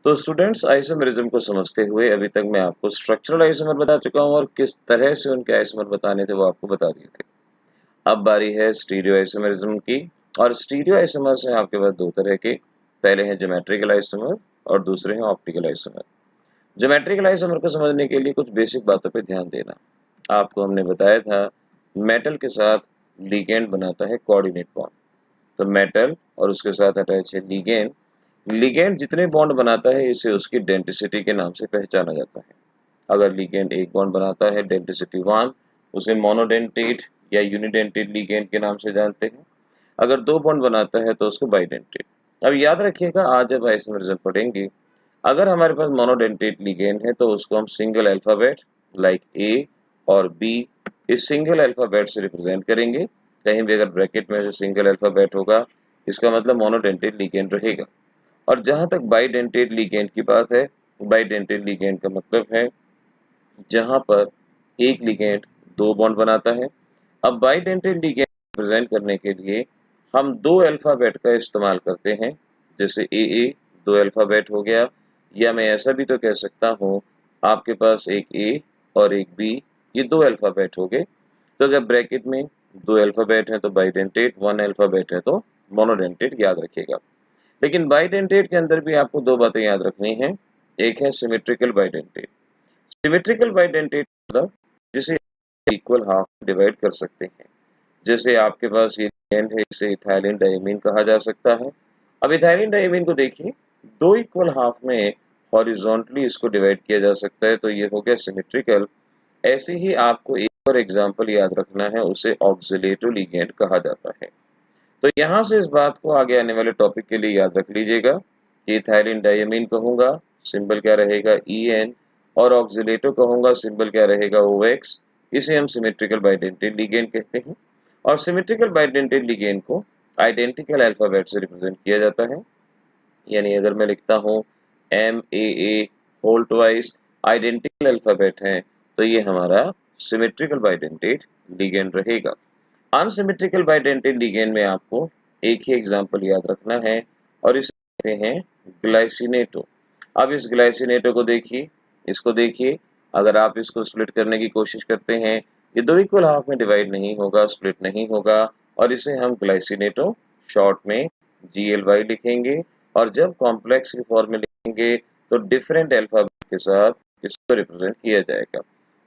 तो students isomerism को समझते हुए अभी तक मैं आपको स्ट्रक्चरल आइसोमर बता चुका हूँ और किस तरह से उनके आइसोमर बताने थे वो आपको बता दिए थे। अब बारी है स्टीरियो आइसोमेरिज्म की। और स्टीरियो आइसोमर्स हैं आपके पास दो तरह के। पहले हैं ज्योमेट्रिकल आइसोमर और दूसरे हैं ऑप्टिकल आइसोमर। ज्योमेट्रिकल आइसोमर को समझने के लिए कुछ बेसिक बातों पर ध्यान देना। आपको हमने बताया था मेटल के साथ लिगेंड बनाता है कोऑर्डिनेट बॉन्ड। तो मेटल और उसके साथ अटैच है लिगेंड। लिगेंड जितने बॉन्ड बनाता है इसे उसकी डेंसिटी के नाम से पहचाना जाता है। अगर लिगेंड एक बॉन्ड बनाता है डेंसिटी 1, उसे मोनोडेंटेट या यूनिडेंटेट लिगेंड के नाम से जानते हैं। अगर दो बॉन्ड बनाता है तो उसको बाइडेंटेट। अब याद रखिएगा, आज जब आइसोमेरिज्म पढ़ेंगे, अगर हमारे पास मोनोडेंटेट लिगेंड है तो उसको हम सिंगल अल्फाबेट लाइक ए और बी इस सिंगल अल्फाबेट से रिप्रेजेंट करेंगे। कहीं भी अगर ब्रैकेट में से सिंगल अल्फाबेट होगा इसका मतलब मोनोडेंटेट लिगेंड रहेगा। और जहां तक बाइडेंटेट लिगेंड की बात है, बाइडेंटेट लिगेंड का मतलब है जहां पर एक लिगेंड दो बॉन्ड बनाता है। अब बाइडेंटेट लिगेंड रिप्रेजेंट करने के लिए हम दो अल्फाबेट का इस्तेमाल करते हैं। जैसे ए दो अल्फाबेट हो गया, या मैं ऐसा भी तो कह सकता हूँ आपके पास एक ए और एक बी, ये दो अल्फाबेट हो गए। तो अगर ब्रैकेट में दो अल्फाबेट है तो बाइडेंटेट, वन अल्फाबेट है तो मोनोडेंटेट, याद रखिएगा। लेकिन बाइडेंटेट के अंदर भी आपको दो बातें याद रखनी है। एक है सिमेट्रिकल बाइडेंटेट। सिमेट्रिकल बाइडेंटेट मतलब जिसे इक्वल हाफ डिवाइड कर सकते हैं। जैसे आपके पास ये लिगेंड है, इसे इथाइलिन डायमीन कहा जा सकता है। अब इथाइलिन डायमीन को देखिए, दो इक्वल हाफ में हॉरिजॉन्टली इसको डिवाइड किया जा सकता है, तो ये हो गया सिमेट्रिकल। ऐसे ही आपको एक और एग्जांपल याद रखना है, उसे ऑक्सिलेटो लिगेंड कहा जाता है। तो यहाँ से इस बात को आगे आने वाले टॉपिक के लिए याद रख लीजिएगा कि इथाइलिन डायमीन कहूंगा, सिंबल क्या रहेगा EN, और ऑक्सिलेटो कहूंगा, सिंबल क्या रहेगा OX। इसे हम सिमेट्रिकल बाइडेंटेट लिगेंड कहते हैं। और सिमेट्रिकल बाइडेंटेट लिगेंड को आइडेंटिकल अल्फाबेट से रिप्रेजेंट किया जाता है। यानी अगर मैं लिखता हूँ MAA whole twice, identical alphabet है, तो ये हमारा सिमेट्रिकल बाइडेंटेट लिगेंड रहेगा। अनसिमेट्रिकल बाइडेंटेट लिगेंड में आपको एक ही एग्जांपल याद रखना है और इसे कहते हैं ग्लाइसिनेटो। अब इस ग्लाइसिनेटो को देखिए, इसको देखिए, अगर आप इसको स्प्लिट करने की कोशिश करते हैं, ये दो इक्वल हाफ में डिवाइड नहीं होगा, स्प्लिट नहीं होगा, और इसे हम ग्लाइसिनेटो शॉर्ट में GLY लिखेंगे। और जब कॉम्प्लेक्स की फॉर्म में लिखेंगे तो डिफरेंट अल्फाबेट के साथ इसको रिप्रेजेंट किया जाएगा।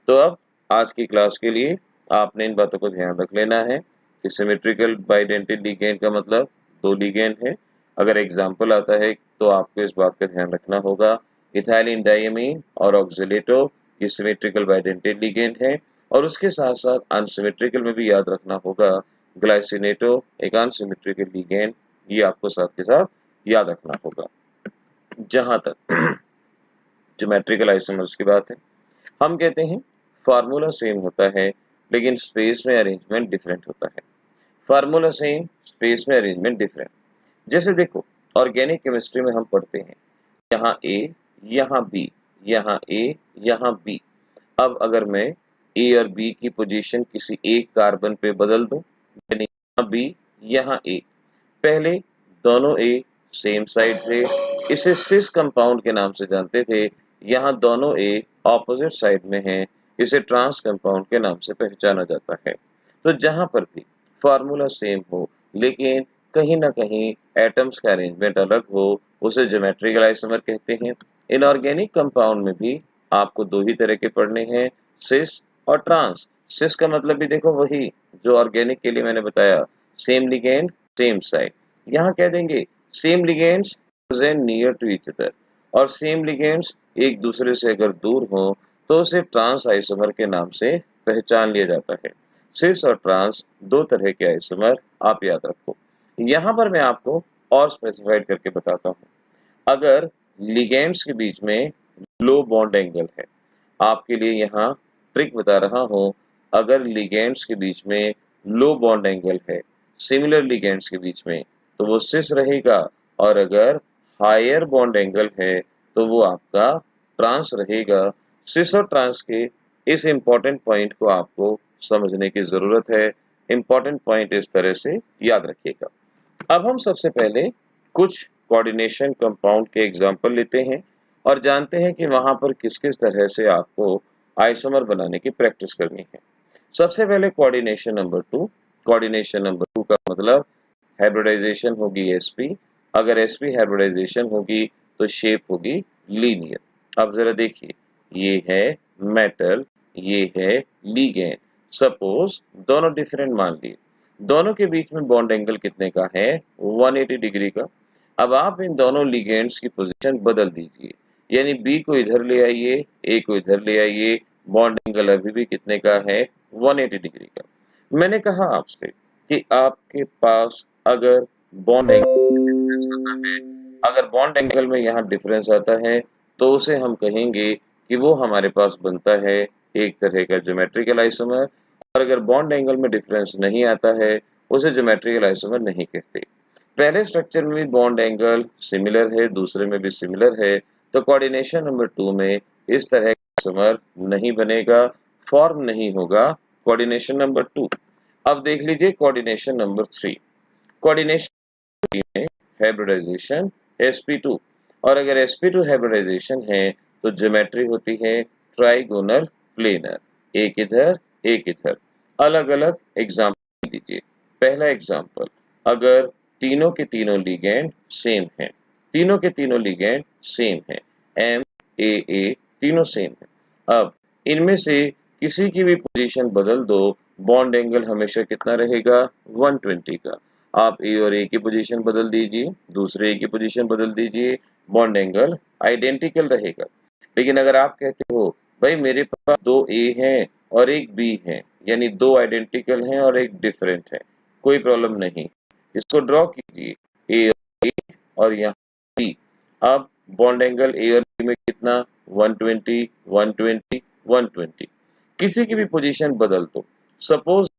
तो अब आज की क्लास के लिए आपने इन बातों को ध्यान रख लेना है कि सिमेट्रिकल बाइडेंटेट लिगेंड का मतलब दो लिगेंड है। अगर एग्जांपल आता है तो आपको इस बात का ध्यान रखना होगा, इथाइलिन डायमीन और ऑक्सिलेटो ये सिमेट्रिकल बाइडेंटेट लिगेंड है। और उसके साथ साथ अनसिमेट्रिकल में भी याद रखना होगा, ग्लाइसिनेटो एक अनसिमेट्रिकल लिगेंड, ये आपको साथ के साथ याद रखना होगा। जहां तक ज्योमेट्रिकल आइसोमर्स की बात है, हम कहते हैं फार्मूला सेम होता है लेकिन स्पेस में अरेंजमेंट डिफरेंट होता है। फार्मूला सेम, स्पेस में अरेंजमेंट डिफरेंट। जैसे देखो, ऑर्गेनिक केमिस्ट्री में हम पढ़ते हैं यहाँ A, यहाँ B, यहाँ A, यहाँ B। अब अगर मैं A और B की पोजीशन किसी एक कार्बन पे बदल दूं, यानी यहाँ B, यहाँ A, पहले दोनों A सेम साइड थे, इसे सिस कंपाउंड के नाम से जानते थे। यहाँ दोनों A ऑपोजिट साइड में हैं, इसे ट्रांस कंपाउंड के नाम से पहचाना जाता है। तो जहां पर भी फार्मूला सेम हो लेकिन कहीं ना कहीं एटम्स का अरेंजमेंट अलग हो, उसे ज्योमेट्रिकल आइसोमर कहते हैं। इनऑर्गेनिक कंपाउंड में भी आपको दो ही तरह के पढ़ने हैं, सिस और ट्रांस। सिस का मतलब भी देखो वही जो ऑर्गेनिक के लिए मैंने बताया, सेम लिगेंड सेम साइड। यहाँ कह देंगे same ligands present near to each other, और सेम लिगेंड्स एक दूसरे से अगर दूर हो तो उसे ट्रांस आइसोमर के नाम से पहचान लिया जाता है। सिस और ट्रांस दो तरह के आइसोमर, आप याद रखो। यहाँ पर मैं आपको और स्पेसिफाइड करके बताता हूँ। अगर लिगेंड्स के बीच में लो बॉन्ड एंगल है, आपके लिए यहाँ ट्रिक बता रहा हूँ, अगर लिगेंड्स के बीच में लो बॉन्ड एंगल है सिमिलर लिगेंड्स के बीच में तो वो सिस रहेगा, और अगर हायर बॉन्ड एंगल है तो वो आपका ट्रांस रहेगा। सिस और ट्रांस के इस इंपॉर्टेंट पॉइंट को आपको समझने की जरूरत है। इंपॉर्टेंट पॉइंट इस तरह से याद रखिएगा। अब हम सबसे पहले कुछ कोऑर्डिनेशन कंपाउंड के एग्जांपल लेते हैं और जानते हैं कि वहां पर किस किस तरह से आपको आइसोमर बनाने की प्रैक्टिस करनी है। सबसे पहले कोऑर्डिनेशन नंबर 2। कोऑर्डिनेशन नंबर 2 का मतलब हाइब्रिडाइजेशन होगी sp। अगर sp हाइब्रिडाइजेशन होगी तो शेप होगी लीनियर। अब जरा देखिए, ये है मेटल, ये है लिगेंड। सपोज दोनों डिफरेंट मान लिए, दोनों के बीच में बॉन्ड एंगल कितने का है, 180 डिग्री का। अब आप इन दोनों लिगेंड्स की पोजीशन बदल दीजिए, यानी बी को इधर ले आइए, ए को इधर ले आइए, बॉन्ड एंगल अभी भी कितने का है, 180 डिग्री का। मैंने कहा आपसे कि आपके पास अगर बॉन्ड अगर बॉन्ड एंगल में यहाँ डिफरेंस आता है तो उसे हम कहेंगे कि वो हमारे पास बनता है एक तरह का ज्योमेट्रिकल आइसोमर। और अगर बॉन्ड एंगल में डिफरेंस नहीं आता है उसे ज्योमेट्रिकल आइसोमर नहीं कहते। पहले स्ट्रक्चर में भी बॉन्ड एंगल सिमिलर है, दूसरे में भी सिमिलर है, तो कोऑर्डिनेशन नंबर 2 में इस तरह का आइसोमर नहीं बनेगा, फॉर्म नहीं होगा कोऑर्डिनेशन नंबर 2। अब देख लीजिए कोऑर्डिनेशन नंबर 3। कोऑर्डिनेशन में हाइब्रिडाइजेशन sp2। और अगर sp2 हाइब्रिडाइजेशन है तो ज्योमेट्री होती है ट्राइगोनल प्लेनर, एक इधर एक इधर। अलग अलग एग्जांपल दीजिए। पहला एग्जांपल, अगर तीनों के तीनों लिगेंड सेम हैं, तीनों के तीनों लिगेंड सेम हैं, एम ए ए तीनों सेम है। अब इनमें से किसी की भी पोजीशन बदल दो, बॉन्ड एंगल हमेशा कितना रहेगा, 120 का। आप ए और ए की पोजीशन बदल दीजिए, दूसरे ए की पोजीशन बदल दीजिए, बॉन्ड एंगल आइडेंटिकल रहेगा। लेकिन अगर आप कहते हो भाई मेरे पास दो ए हैं और एक बी है, यानी दो आइडेंटिकल हैं और एक डिफरेंट है, कोई प्रॉब्लम नहीं, इसको ड्रॉ कीजिए, ए और यहाँ बी। अब बॉन्ड एंगल ए और बी में कितना, 120 120 120। किसी की भी पोजीशन बदल दो, सपोज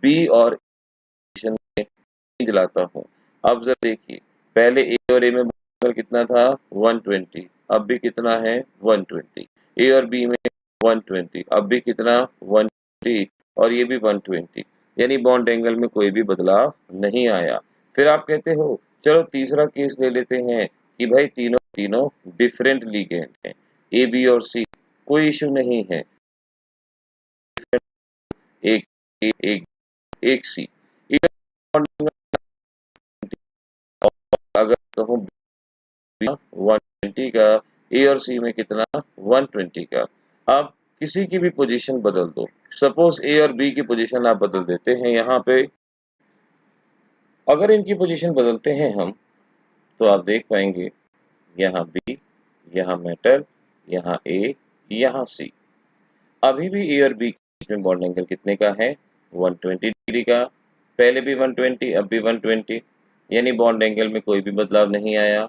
बी और पोजीशन में लाता हूँ। अब जरा देखिए, पहले ए और ए में एंगल कितना था, 120, अब भी कितना है, 120। ए और बी में 120, अब भी कितना, 120, और ये भी 120, यानी बॉन्ड एंगल में कोई भी बदलाव नहीं आया। फिर आप कहते हो चलो तीसरा केस ले लेते हैं कि भाई तीनों तीनों डिफरेंट लिगेंड हैं, ए बी और सी, कोई इशू नहीं है, एक ए एक एक सी। अगर कहूँ 120 का, ए और सी में कितना, 120 का। अब किसी की भी पोजीशन बदल दो, सपोज ए और बी की पोजीशन आप बदल देते हैं यहाँ पे। अगर इनकी पोजीशन बदलते हैं हम तो आप देख पाएंगे यहाँ बी, यहाँ मेटल, यहाँ ए, यहाँ सी। अभी भी ए और बी के बीच में बॉन्ड एंगल कितने का है, 120 डिग्री का। पहले भी 120, अब भी 120, यानी बॉन्ड एंगल में कोई भी बदलाव नहीं आया।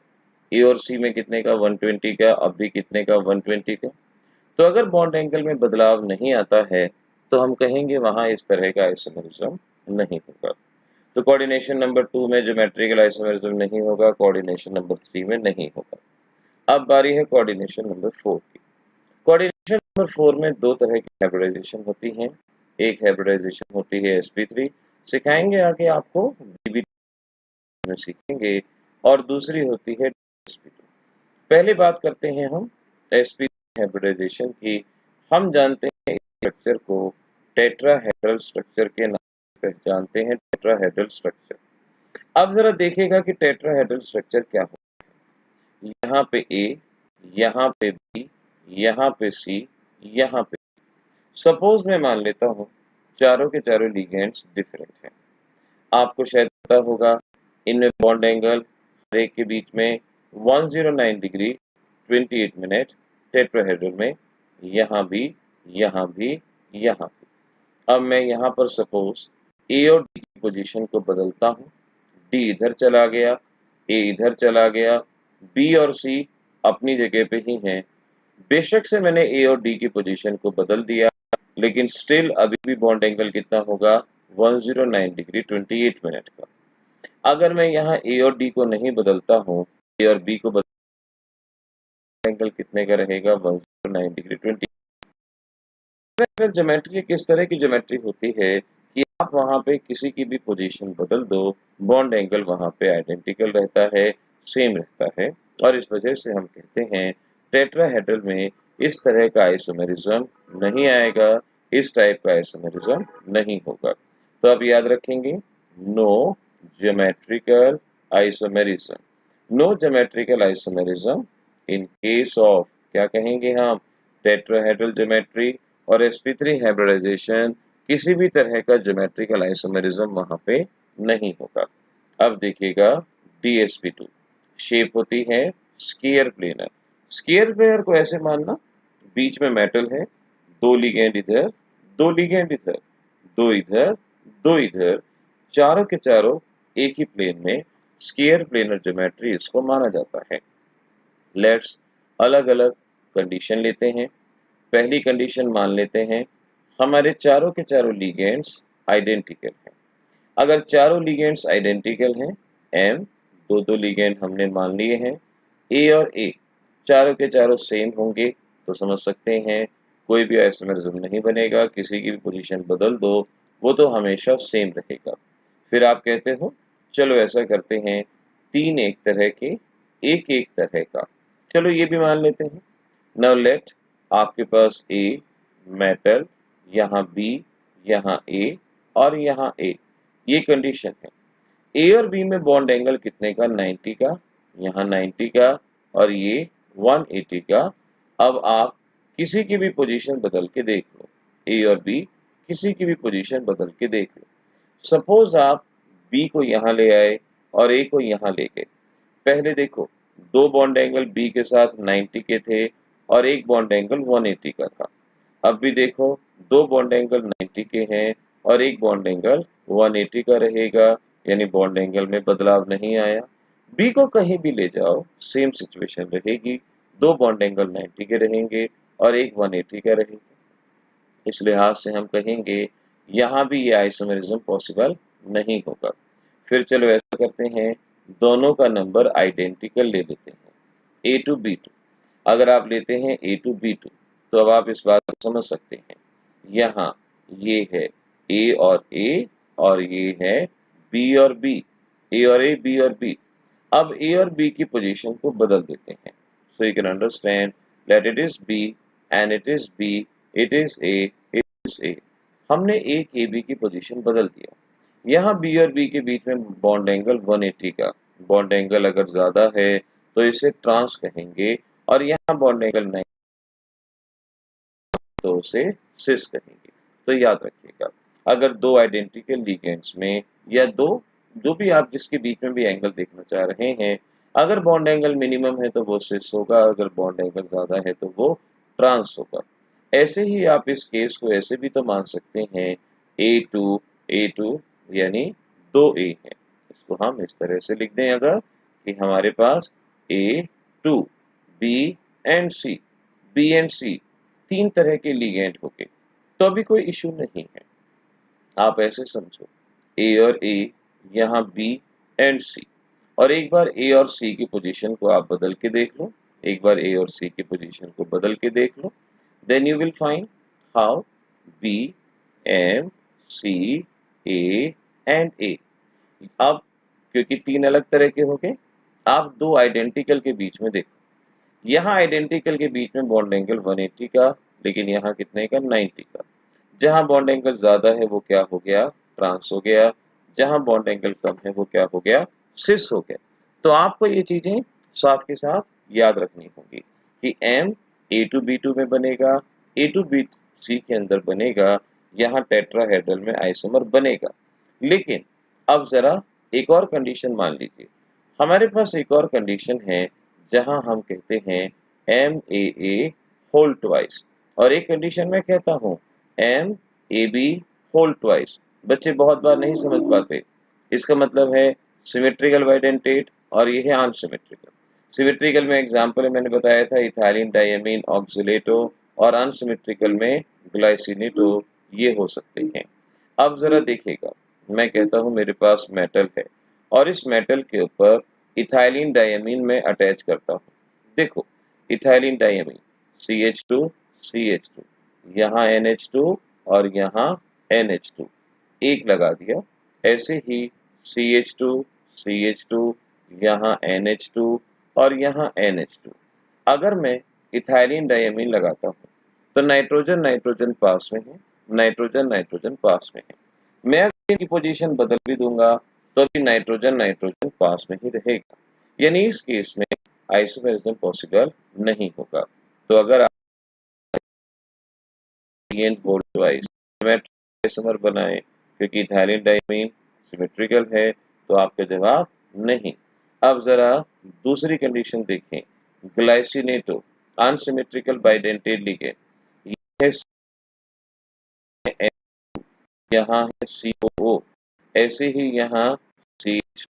ए और सी में कितने का, 120 का, अब भी कितने का, 120 का। तो अगर बॉन्ड एंगल में बदलाव नहीं आता है तो हम कहेंगे वहां इस तरह का आइसोमेरिज्म नहीं होगा। तो कोऑर्डिनेशन नंबर 2 में ज्योमेट्रिकल आइसोमेरिज्म नहीं होगा, कोऑर्डिनेशन नंबर 3 में नहीं होगा। अब बारी है कोऑर्डिनेशन नंबर 4 की। कोऑर्डिनेशन नंबर 4 में दो तरह की हाइब्रिडाइजेशन होती हैं। एक हाइब्रिडाइजेशन होती है sp3, सिखाएंगे आगे आपको, बीबी में सीखेंगे, और दूसरी होती है sp2। पहले बात करते हैं हम sp हाइब्रिडाइजेशन की। हम जानते हैं इस स्ट्रक्चर को टेट्राहेड्रल स्ट्रक्चर के नाम से पहचानते हैं, टेट्राहेड्रल स्ट्रक्चर। अब जरा देखिएगा कि टेट्राहेड्रल स्ट्रक्चर क्या हो, यहाँ पे ए, यहाँ पे बी, यहाँ पे सी, यहाँ पे। सपोज मैं मान लेता हूँ चारों के चारों लिगेंड्स डिफरेंट हैं। आपको शायद पता होगा इनमें बॉन्ड एंगल हर एक के बीच में 109 डिग्री 28 मिनट, टेट्राहेड्रल में यहाँ भी, यहाँ भी, यहाँ भी। अब मैं यहाँ पर सपोज ए और डी की पोजीशन को बदलता हूँ, डी इधर चला गया, ए इधर चला गया, बी और सी अपनी जगह पे ही हैं। बेशक से मैंने ए और डी की पोजीशन को बदल दिया, लेकिन स्टिल अभी भी बॉन्ड एंगल कितना होगा, 109 डिग्री 28 मिनट का। अगर मैं यहाँ ए और डी को नहीं बदलता हूँ, ए और बी को एंगल कितने का रहेगा, 109 डिग्री 20। ज्योमेट्री किस तरह की ज्योमेट्री होती है कि आप वहां पे किसी की भी पोजीशन बदल दो, बॉन्ड एंगल वहां पे आइडेंटिकल रहता है, सेम रहता है, और इस वजह से हम कहते हैं टेट्राहेड्रल में इस तरह का आइसोमेरिज्म नहीं आएगा, इस टाइप का आइसोमेरिज्म नहीं होगा। तो आप याद रखेंगे, no geometrical isomerism. No geometrical isomerism in case of, क्या कहेंगे हम, टेट्राहेड्रल ज्योमेट्री और sp3 हाइब्रिडाइजेशन, किसी भी तरह का ज्योमेट्रिकल आइसोमेरिज्म वहां पे नहीं होगा। अब देखिएगा dsp2, शेप होती है स्क्वायर प्लेनर। स्क्वायर प्लेनर को ऐसे मानना, बीच में मेटल है, दो लिगेंड इधर, दो लिगेंड इधर, दो इधर, दो इधर, चारों के चारों एक ही प्लेन में, स्क्वायर प्लेनर ज्योमेट्री इसको माना जाता है। लेट्स अलग अलग कंडीशन लेते हैं। पहली कंडीशन मान लेते हैं, हमारे चारों के चारों लिगेंड्स आइडेंटिकल हैं। अगर चारों लिगेंड्स आइडेंटिकल हैं, एम, दो दो लिगेंड हमने मान लिए हैं, ए और ए चारों के चारों सेम होंगे, तो समझ सकते हैं कोई भी आइसोमेरिज्म नहीं बनेगा, किसी की भी पोजीशन बदल दो वो तो हमेशा सेम रहेगा। फिर आप कहते हो चलो ऐसा करते हैं, तीन एक तरह के, एक एक तरह का, चलो ये भी मान लेते हैं। नाउ लेट, आपके पास ए मेटल, यहाँ बी, यहाँ ए और यहाँ ए, ये कंडीशन है। ए और बी में बॉन्ड एंगल कितने का, 90 का, यहाँ 90 का और ये 180 का। अब आप किसी की भी पोजीशन बदल के देख लो, ए और बी किसी की भी पोजीशन बदल के देख लो। सपोज आप बी को यहाँ ले आए और ए को यहाँ ले गए। पहले देखो, दो बॉन्ड एंगल बी के साथ 90 के थे और एक बॉन्ड एंगल 180 का था। अब भी देखो, दो बॉन्ड एंगल 90 के हैं और एक बॉन्ड एंगल 180 का रहेगा, यानी बॉन्ड एंगल में बदलाव नहीं आया। बी को कहीं भी ले जाओ सेम सिचुएशन रहेगी, दो बॉन्ड एंगल 90 के रहेंगे और एक 180 का रहेगा। इस लिहाज से हम कहेंगे यहाँ भी ये आइसोमेरिज्म पॉसिबल नहीं होगा। फिर चलो ऐसा करते हैं, दोनों का नंबर आइडेंटिकल ले लेते हैं, a टू b2। अगर आप लेते हैं a टू b2 तो अब आप इस बात को समझ सकते हैं, यहाँ ये है a और ये है b और b, a और a, b और b। अब a और b की पोजीशन को बदल देते हैं, so you can understand that it is b and it is b, it is a, it is a। हमने a के b की पोजीशन बदल दिया। यहाँ b और b के बीच में बॉन्ड एंगल 180 का, बॉन्ड एंगल अगर ज्यादा है तो इसे ट्रांस कहेंगे और यहाँ बॉन्ड एंगल 90 तो उसे सिस कहेंगे। तो याद रखिएगा, अगर दो आइडेंटिकल लिगेंड्स में या दो, जो भी आप जिसके बीच में भी एंगल देखना चाह रहे हैं, अगर बॉन्ड एंगल मिनिमम है तो वो सिस होगा, अगर बॉन्ड एंगल ज्यादा है तो वो ट्रांस होगा। ऐसे ही आप इस केस को ऐसे भी तो मान सकते हैं, A2 यानी दो ए हैं, इसको हम इस तरह से लिख दें अगर, कि हमारे पास A2, B and C, B and C तीन तरह के लिगेंड हो गए, तो अभी कोई इशू नहीं है। आप ऐसे समझो, A और A, यहाँ B एंड C, और एक बार A और C की पोजीशन को आप बदल के देख लो, एक बार A और C की पोजीशन को बदल के देख लो, then you will find how B, M, C, A and A। अब क्योंकि तीन अलग तरह के हो गए, आप दो आइडेंटिकल के बीच में देखो, यहाँ आइडेंटिकल के बीच में बॉन्ड एंगल 180 का, लेकिन यहाँ कितने का, 90 का। जहाँ बॉन्ड एंगल ज्यादा है वो क्या हो गया, ट्रांस हो गया, जहाँ बॉन्ड एंगल कम है वो क्या हो गया, सिस हो गया। तो आपको ये चीजें साथ के साथ याद रखनी होगी कि M A2B2 में बनेगा, A2BC के अंदर बनेगा, यहाँ टेट्राहेड्रल में आइसोमर बनेगा। लेकिन अब जरा एक और कंडीशन मान लीजिए, हमारे पास एक और कंडीशन है जहां हम कहते हैं MAA होल ट्वाइस, और एक कंडीशन में कहता हूं MAB होल ट्वाइस। बच्चे बहुत बार नहीं समझ पाते, इसका मतलब है सिमेट्रिकल बाइडेंटेट और ये है अनसिमेट्रिकल। सिमेट्रिकल में एग्जांपल मैंने बताया था इथाइलिन डायमीन ऑक्सिलेटो, और अनसिमेट्रिकल में ग्लाइसिनेटो, ये हो सकते हैं। अब जरा देखिएगा, मैं कहता हूं मेरे पास मेटल है और इस मेटल के ऊपर इथाइलिन डायमीन में अटैच करता हूं। देखो, इथाइलिन डायमीन CH2 CH2, यहाँ NH2 और यहाँ NH2, एक लगा दिया। ऐसे ही CH2 CH2, यहाँ NH2 और यहाँ NH2। अगर मैं इथाइलिन डायमीन लगाता हूँ तो नाइट्रोजन नाइट्रोजन पास में है, नाइट्रोजन नाइट्रोजन पास में है। मैं अगर इनकी पोजीशन बदल भी दूंगा तो भी नाइट्रोजन नाइट्रोजन पास में ही रहेगा, यानी इस केस में आइसोमेरिज्म पॉसिबल नहीं होगा। तो अगर आप बोल्ड वाइज सिमेट्रिक आइसोमर बनाए क्योंकि इथाइलिन डायमीन सिमेट्रिकल है तो आपका जवाब नहीं। अब जरा दूसरी कंडीशन देखें, ग्लाइसिनेटो अनसिमेट्रिकल बाइडेंटेड लिगेंड, यहाँ है COO, ऐसे ही यहाँ CH,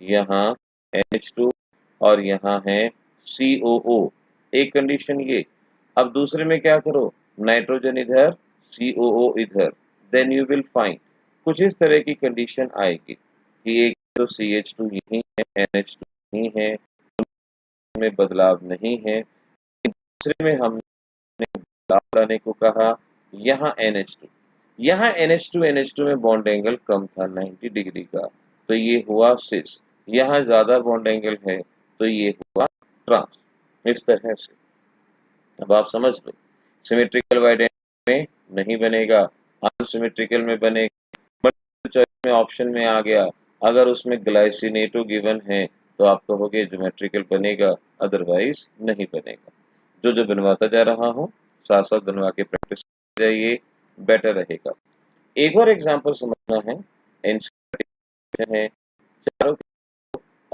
यहाँ NH2 और यहाँ है COO। एक कंडीशन ये। अब दूसरे में क्या करो, नाइट्रोजन इधर COO इधर, देन यू विल फाइंड कुछ इस तरह की कंडीशन आएगी कि एक तो CH2 यही है, NH2 यही है, में बदलाव नहीं है। दूसरे में हमने बदलाव लाने को कहा, यहाँ NH2, यहाँ NH2 में बॉन्ड एंगल कम था 90 डिग्री का तो ये हुआ सिस, यहाँ ज्यादा बॉन्ड एंगल है तो ये हुआ ट्रांस। इस तरह से अब आप समझ लो, सिमेट्रिकल बाइडेंट में नहीं बनेगा, अनसिमेट्रिकल में बनेगा। मल्टीपल चॉइस में ऑप्शन में आ गया, अगर उसमें ग्लाइसिनेटो गिवन है तो आप कहोगे ज्योमेट्रिकल बनेगा, अदरवाइज नहीं बनेगा। जो बनवाता जा रहा हूँ साथ साथ बनवा के प्रैक्टिस जाइए, बेटर रहेगा। एक और एग्जांपल समझना है, एनसीईआरटी है, चारों के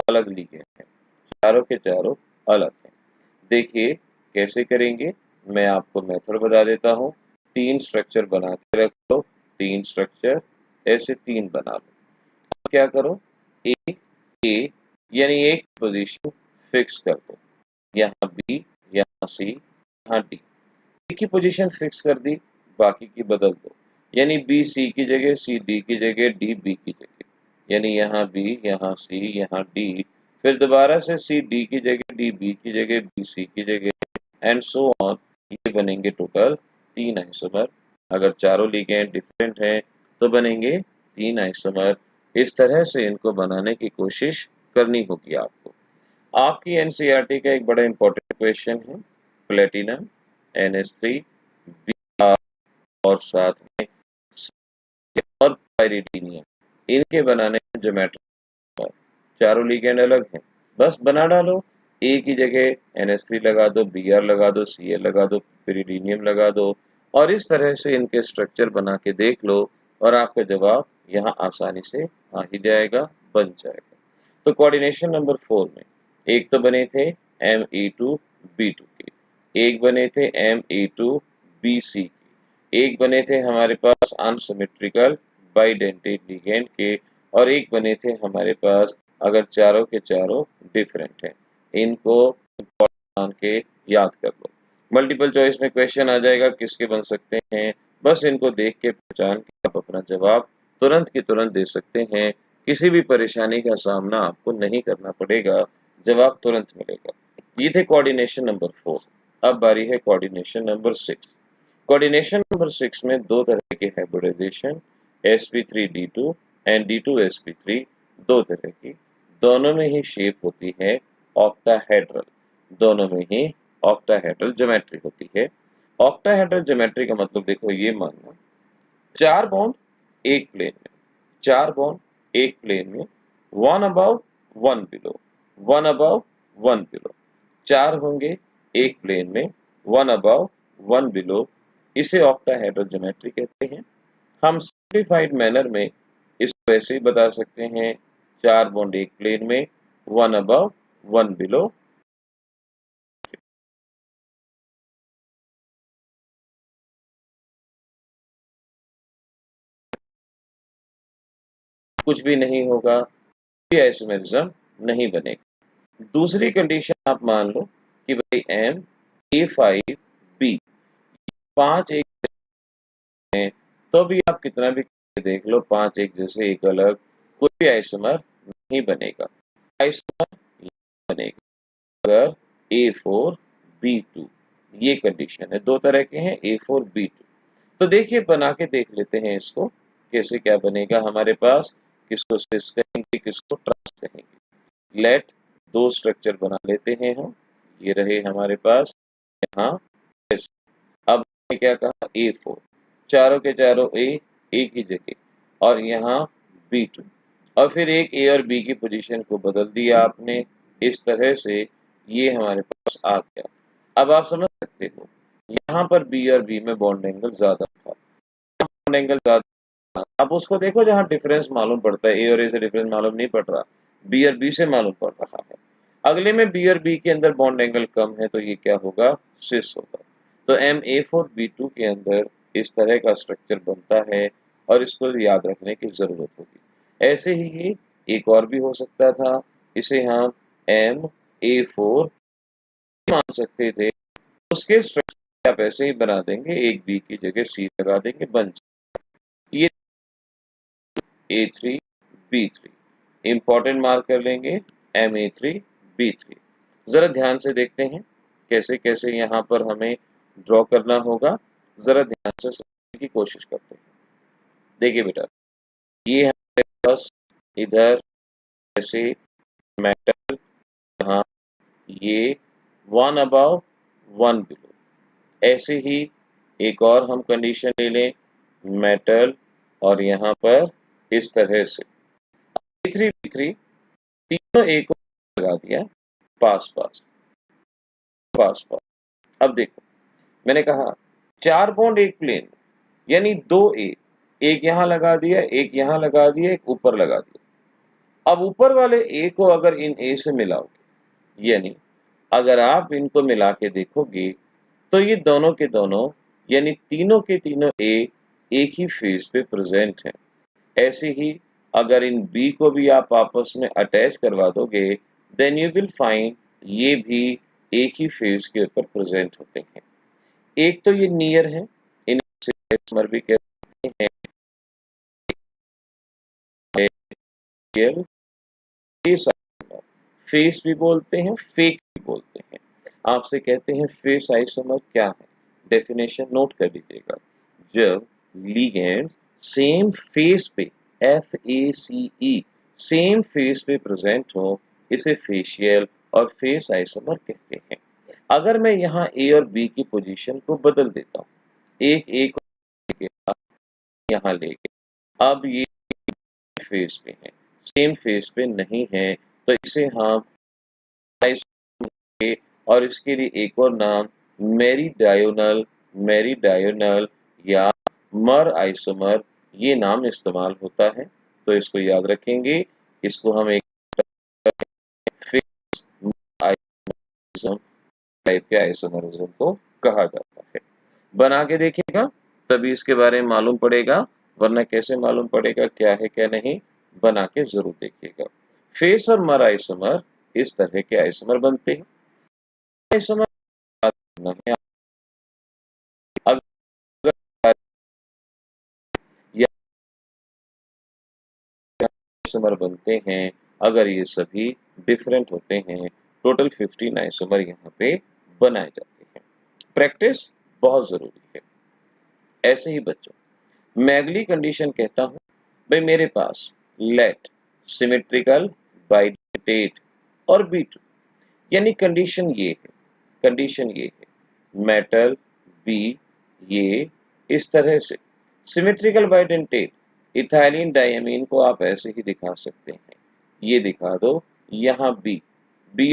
अलग लिगेंड है, चारों के चारों अलग हैं। देखिए कैसे करेंगे, मैं आपको मेथड बता देता हूँ। 3 स्ट्रक्चर बना के रख लो, 3 स्ट्रक्चर ऐसे 3 बना लो। अब क्या करो, ए यानी एक पोजीशन फिक्स कर दो, यहाँ बी, यहाँ सी, यहाँ डी। एक की पोजीशन फिक्स कर दी, बाकी की बदल दो, यानी बी सी की जगह, सी डी की जगह, डी बी की जगह, यानी यहाँ बी, यहाँ सी, यहाँ डी, फिर दोबारा से सी डी की जगह, डी बी की जगह, बी सी की जगह एंड सो ऑन। ये बनेंगे टोटल 3 आइसोमर। अगर चारों लिगेंड डिफरेंट हैं तो बनेंगे 3 आइसोमर। इस तरह से इनको बनाने की कोशिश करनी होगी आपको। आपकी एनसीईआरटी का एक बड़ा इंपॉर्टेंट क्वेश्चन है, प्लेटिनम NH3 और साथ में और पाइरिडीनियम, इनके बनाने में ज्योमेट्री, चारों लिगेंड अलग हैं, बस बना डालो। ए की जगह NH3 लगा दो, Br लगा दो, Cl लगा दो, पाइरिडीनियम लगा दो और इस तरह से इनके स्ट्रक्चर बना के देख लो और आपका जवाब यहाँ आसानी से आ ही जाएगा, बन जाएगा। तो कोऑर्डिनेशन नंबर 4 में एक तो बने थे Me2B2 के, एक बने थे Me2BC के, एक बने थे हमारे पास अनसिमेट्रिकल बाइडेंटेड लिगेंड के और एक बने थे हमारे पास अगर चारों के चारों डिफरेंट हैं। इनको मान के याद कर लो। मल्टीपल चॉइस में क्वेश्चन आ जाएगा किसके बन सकते हैं, बस इनको देख के पहचान के आप अपना जवाब तुरंत की तुरंत दे सकते हैं। किसी भी परेशानी का सामना आपको नहीं करना पड़ेगा, जवाब तुरंत मिलेगा। ये थे कोऑर्डिनेशन नंबर 4। अब बारी है कोऑर्डिनेशन नंबर 6। कोऑर्डिनेशन नंबर 6 में दो तरह के हाइब्रिडाइजेशन, sp3d2 एंड d2sp3, दो तरह की, दोनों में ही शेप होती है ऑक्टाहेड्रल, दोनों में ही ऑक्टाहेड्रल ज्योमेट्री होती है। ऑक्टाहेड्रल ज्योमेट्री का मतलब देखो ये मानना, 4 बॉन्ड एक प्लेन में, 4 बॉन्ड एक प्लेन में, 1 अबव 1 बिलो, 1 अबव 1 बिलो, 4 होंगे एक प्लेन में, 1 अबव 1 बिलो, इसे ऑक्टाहेड्रल ज्योमेट्री कहते हैं। हम सिंप्लीफाइड मैनर में इसको ऐसे ही बता सकते हैं, 4 बॉन्ड एक प्लेन में, 1 अबव 1 बिलो। कुछ भी नहीं होगा, आइसोमेरिज्म नहीं बनेगा। दूसरी कंडीशन आप मान लो कि भाई MA5B 5 एक हैं, तो भी आप कितना भी देख लो 5 एक जैसे एक अलग, कोई भी आइसोमर नहीं बनेगा। आइसोमर बनेगा अगर A4B2, ये कंडीशन है। दो तरह के हैं A4B2। तो देखिए बना के देख लेते हैं इसको कैसे क्या बनेगा हमारे पास, किसको सिस कहेंगे किसको ट्रांस कहेंगे। लेट दो स्ट्रक्चर बना लेते हैं हम, ये रहे हमारे पास यहाँ S। अब हमने क्या कहा A4, चारों के चारों A एक ही जगह, और यहाँ B2, और फिर एक A और B की पोजीशन को बदल दिया आपने, इस तरह से ये हमारे पास आ गया। अब आप समझ सकते हो यहाँ पर B और B में बॉन्ड एंगल ज्यादा था, बॉन्ड एंगल ज्यादा था। अब उसको देखो जहाँ डिफरेंस मालूम पड़ता है, A और A से डिफरेंस मालूम नहीं पड़ रहा, B और B से मालूम पड़ रहा है। अगले में B और B के अंदर बॉन्ड एंगल कम है, तो ये क्या होगा, सिस होगा। तो MA4B2 के अंदर इस तरह का स्ट्रक्चर बनता है, और इसको याद रखने की जरूरत होगी। ऐसे ही ये एक और भी हो सकता था, इसे हम MA4 मान सकते थे। उसके स्ट्रक्चर आप ऐसे ही बना देंगे, एक बी की जगह सी लगा देंगे, बन ये A3B3। इंपॉर्टेंट मार्क कर लेंगे MA3B3। जरा ध्यान से देखते हैं कैसे कैसे यहाँ पर हमें ड्रॉ करना होगा, जरा ध्यान से समझने की कोशिश करते हैं। देखिए बेटा, ये हमारे पास इधर ऐसे मेटल, यहाँ ये वन अबव वन बिलो, ऐसे ही एक और हम कंडीशन ले लें, मेटल और यहाँ पर इस तरह से A3B3 तीनों एक लगा दिया, पास पास पास पास। अब देखो मैंने कहा चार बॉन्ड एक प्लेन, यानी दो ए, एक यहाँ लगा दिया, एक यहाँ लगा दिया, एक ऊपर लगा दिया। अब ऊपर वाले ए को अगर इन ए से मिलाओगे, यानी अगर आप इनको मिला के देखोगे, तो ये दोनों के दोनों यानी तीनों के तीनों ए एक ही फेज पे प्रेजेंट हैं। ऐसे ही अगर इन बी को भी आप आपस में अटैच करवा दोगे, देन यू विल फाइंड ये भी एक ही फेज के ऊपर प्रेजेंट होते हैं। एक तो ये नियर है, इन्हें आइसोमर भी कहते हैं, फेस भी बोलते हैं, फेक भी बोलते हैं। आपसे कहते हैं फेस आइसोमर क्या है, डेफिनेशन नोट कर लीजिएगा। जब लिगेंड्स सेम फेस पे, FACE, सेम फेस पे प्रेजेंट हो, इसे फेशियल और फेस आइसोमर कहते हैं। अगर मैं यहाँ ए और बी की पोजीशन को बदल देता हूँ, एक यहाँ लेके, अब ये फेस पे है, सेम फेस पे नहीं है, तो इसे हम और इसके लिए एक और नाम मेरीडायोनल, मेरीडायोनल या मर आइसोमर, ये नाम इस्तेमाल होता है। तो इसको याद रखेंगे, इसको हम एक फेस आइसोमर टाइप के आइसोमरिज्म को कहा जाता है। बना के देखिएगा तभी इसके बारे में मालूम पड़ेगा, वरना कैसे मालूम पड़ेगा क्या है क्या नहीं। बना के जरूर देखिएगा। फेस और मर आइसोमर इस तरह के आइसोमर बनते हैं। आइसोमर अगर या आइसोमर बनते हैं, अगर ये सभी डिफरेंट होते हैं, टोटल 15 आइसोमर यहाँ पे बनाए जाते हैं। प्रैक्टिस बहुत जरूरी है। ऐसे ही बच्चों, मैं अगली कंडीशन कहता हूं, भाई मेरे पास लेट सिमेट्रिकल बाइडेंटेट और B2, यानी कंडीशन ये है, कंडीशन ये है मेटल B ये इस तरह से सिमेट्रिकल बाइडेंटेट, इथाइलिन डायमीन को आप ऐसे ही दिखा सकते हैं, ये दिखा दो, यहाँ B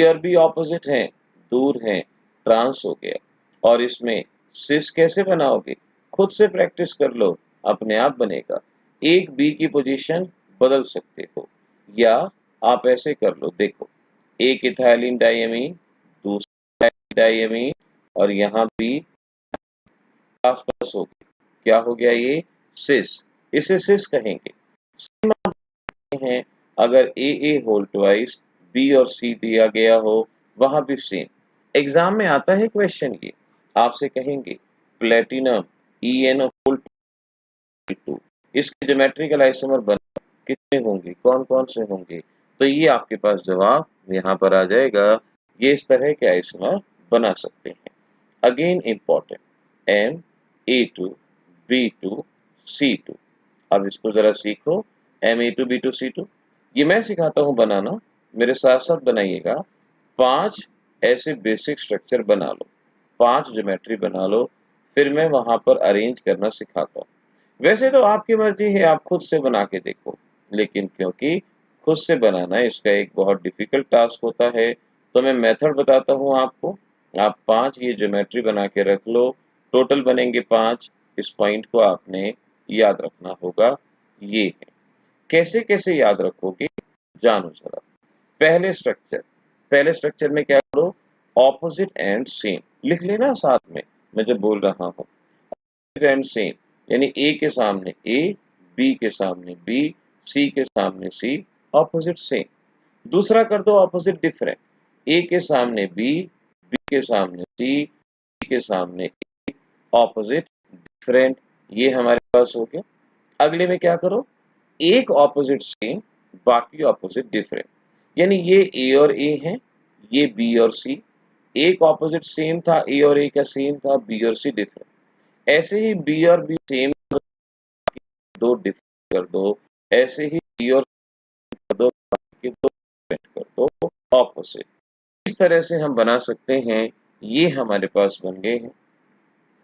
और B ऑपोजिट हैं, दूर हैं, ट्रांस हो गया। और इसमें सिस कैसे बनाओगे, खुद से प्रैक्टिस कर लो, अपने आप बनेगा। एक बी की पोजीशन बदल सकते हो, या आप ऐसे कर लो, देखो एक इथाइलिन डायमीन, दूसरा डायमीन, और यहाँ बी आसपास हो गया, क्या हो गया ये सिस, इसे सिस कहेंगे। हैं अगर ए होल ट्वाइस बी और सी दिया गया हो, वहां भी सेम। एग्जाम में आता है क्वेश्चन, ये आपसे कहेंगे प्लेटिनम EN होल 2, इसके ज्योमेट्रिकल आइसोमर बना कितने होंगे, कौन कौन से होंगे, तो ये आपके पास जवाब यहाँ पर आ जाएगा। ये इस तरह के आइसोमर बना सकते हैं। Again important, MA2B2C2। अब इसको जरा सीखो, MA2B2C2 ये मैं सिखाता हूँ बनाना, मेरे साथ साथ बनाइएगा। 5 ऐसे बेसिक स्ट्रक्चर बना लो, 5 ज्योमेट्री बना लो, फिर मैं वहां पर अरेंज करना सिखाता हूँ। वैसे तो आपकी मर्जी है, आप खुद से बना के देखो, लेकिन क्योंकि खुद से बनाना इसका एक बहुत डिफिकल्ट टास्क होता है, तो मैं मेथड बताता हूँ आपको। आप 5 ये ज्योमेट्री बना के रख लो, टोटल बनेंगे 5। इस पॉइंट को आपने याद रखना होगा। ये है, कैसे कैसे याद रखोगे जानो जरा। पहले स्ट्रक्चर में क्या करो, ऑपोजिट एंड सेम लिख लेना साथ में, मैं जब बोल रहा हूँ। एंड सेम यानी ए के सामने ए, बी के सामने बी, सी के सामने सी, ऑपोजिट सेम। दूसरा कर दो ऑपोजिट डिफरेंट, ए के सामने बी, बी के सामने सी, सी के सामने ए, ऑपोजिट डिफरेंट। ये हमारे पास हो गया। अगले में क्या करो, एक ऑपोजिट सेम, बाकी ऑपोजिट डिफरेंट। यानी ये ए और ए है, ये बी और सी। एक ऑपोजिट सेम था, ए और ए का सेम था, बी और सी डिफरेंट। ऐसे ही बी और बी सेम दो डिफरेंट कर दो, ऐसे ही बी और कर दो, बाकी दो डिफरेंट कर दो, ऑपोजिट। इस तरह से हम बना सकते हैं। ये हमारे पास बन गए हैं।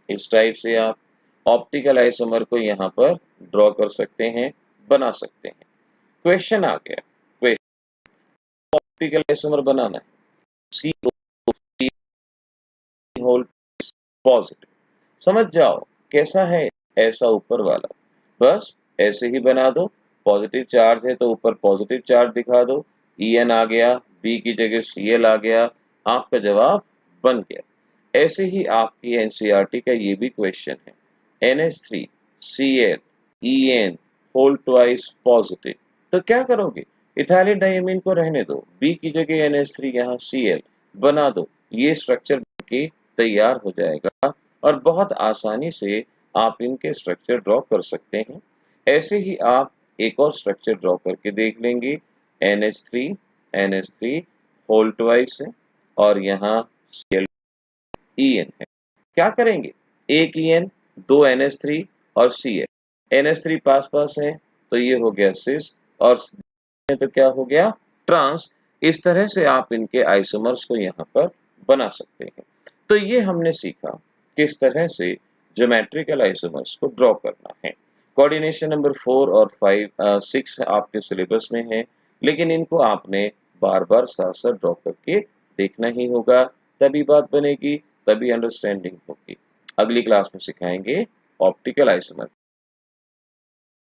इस टाइप से आप ऑप्टिकल आइसोमर को यहाँ पर ड्रॉ कर सकते हैं, बना सकते हैं। क्वेश्चन आ गया, क्वेश्चन ऑप्टिकल आइसोमर बनाना है, CO होल पॉजिटिव। समझ जाओ कैसा है, ऐसा ऊपर वाला, बस ऐसे ही बना दो। पॉजिटिव चार्ज है तो ऊपर पॉजिटिव चार्ज दिखा दो, En आ गया, B की जगह Cl आ गया, आपका जवाब बन गया। ऐसे ही आपकी एनसीईआरटी का ये भी क्वेश्चन है, NH3 Cl En whole twice positive. तो क्या करोगे, इथाइलिन डाइमीन को रहने दो, B की जगह NH3 यहाँ Cl बना दो, ये स्ट्रक्चर बनके तैयार हो जाएगा और बहुत आसानी से आप इनके स्ट्रक्चर ड्रॉ कर सकते हैं। ऐसे ही आप एक और स्ट्रक्चर ड्रॉ करके देख लेंगे, NH3 होल ट्वाइस है और यहाँ Cl En है। क्या करेंगे, एक En, दो NH3 और Cl। NH3 पास पास है तो ये हो गया सिस, और तो क्या हो गया, ट्रांस। इस तरह से आप इनके आइसोमर्स को यहाँ पर बना सकते हैं। तो ये हमने सीखा किस तरह से ज्योमेट्रिकल आइसोमर्स को ड्रॉ करना है। कोऑर्डिनेशन नंबर 4 और 6 आपके सिलेबस में है, लेकिन इनको आपने बार बार साथ साथ ड्रॉ करके देखना ही होगा, तभी बात बनेगी, तभी अंडरस्टैंडिंग होगी। अगली क्लास में सिखाएंगे ऑप्टिकल आइसोमर।